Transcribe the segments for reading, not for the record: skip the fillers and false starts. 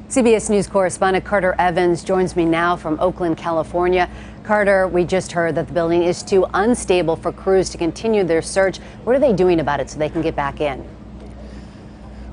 CBS News correspondent Carter Evans joins me now from Oakland, California. Carter, we just heard that the building is too unstable for crews to continue their search. What are they doing about it so they can get back in?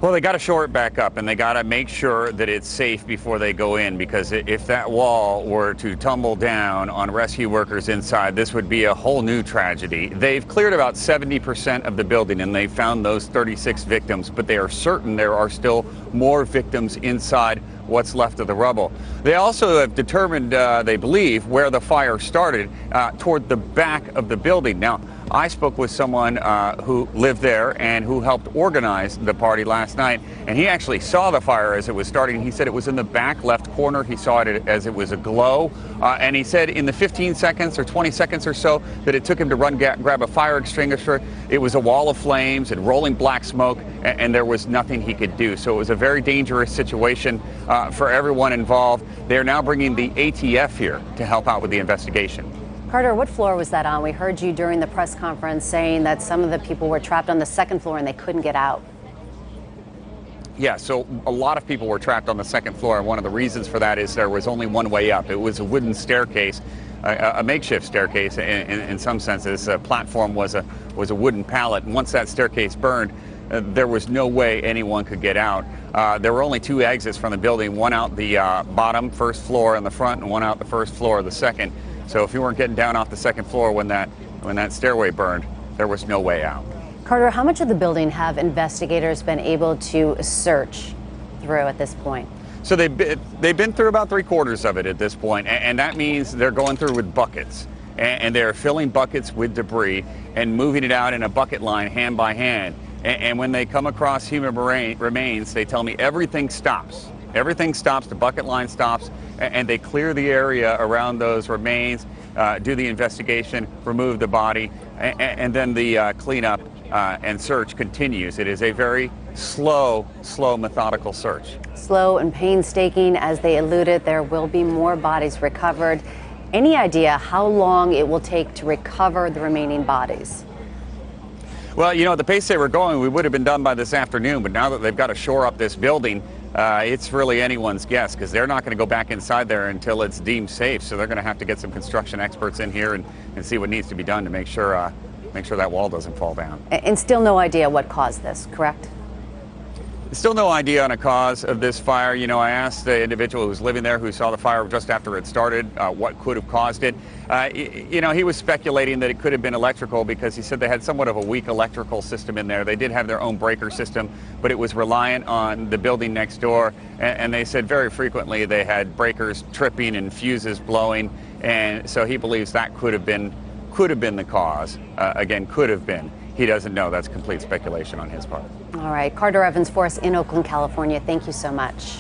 Well, they got to shore it back up, and they got to make sure that it's safe before they go in, because if that wall were to tumble down on rescue workers inside, this would be a whole new tragedy. They've cleared about 70% of the building, and they found those 36 victims, but they are certain there are still more victims inside what's left of the rubble. They also have determined, they believe, where the fire started, toward the back of the building. Now, I spoke with someone who lived there and who helped organize the party last night, and he actually saw the fire as it was starting. He said it was in the back left corner. He saw it as it was a glow, and he said in the 15 seconds or 20 seconds or so that it took him to run grab a fire extinguisher, it was a wall of flames and rolling black smoke, and there was nothing he could do. So it was a very dangerous situation for everyone involved. They are now bringing the ATF here to help out with the investigation. Carter, what floor was that on? We heard you during the press conference saying that some of the people were trapped on the second floor and they couldn't get out. Yeah, so a lot of people were trapped on the second floor, and one of the reasons for that is there was only one way up. It was a wooden staircase, a makeshift staircase in some senses. The platform was a wooden pallet, and once that staircase burned, there was no way anyone could get out. There were only two exits from the building, one out the bottom first floor in the front and one out the first floor of the second. So if you weren't getting down off the second floor when that stairway burned, there was no way out. Carter, how much of the building have investigators been able to search through at this point? So they've been through about 3/4 of it at this point, and that means they're going through with buckets, and they're filling buckets with debris and moving it out in a bucket line hand by hand. And when they come across human remains, they tell me everything stops. Everything stops, the bucket line stops, and they clear the area around those remains, do the investigation, remove the body, and then the cleanup and search continues. It is a very slow, methodical search. Slow and painstaking. As they alluded, there will be more bodies recovered. Any idea how long it will take to recover the remaining bodies? Well, you know, at the pace they were going, we would have been done by this afternoon, but now that they've got to shore up this building, it's really anyone's guess, because they're not going to go back inside there until it's deemed safe. So they're going to have to get some construction experts in here and see what needs to be done to make sure that wall doesn't fall down. And still no idea what caused this, correct? Still no idea on a cause of this fire. You know, I asked the individual who was living there, who saw the fire just after it started, what could have caused it. You know, he was speculating that it could have been electrical, because he said they had somewhat of a weak electrical system in there. They did have their own breaker system, but it was reliant on the building next door. And they said very frequently they had breakers tripping and fuses blowing. And so he believes that could have been the cause. Again, could have been. He doesn't know. That's complete speculation on his part. All right. Carter Evans for us in Oakland, California. Thank you so much.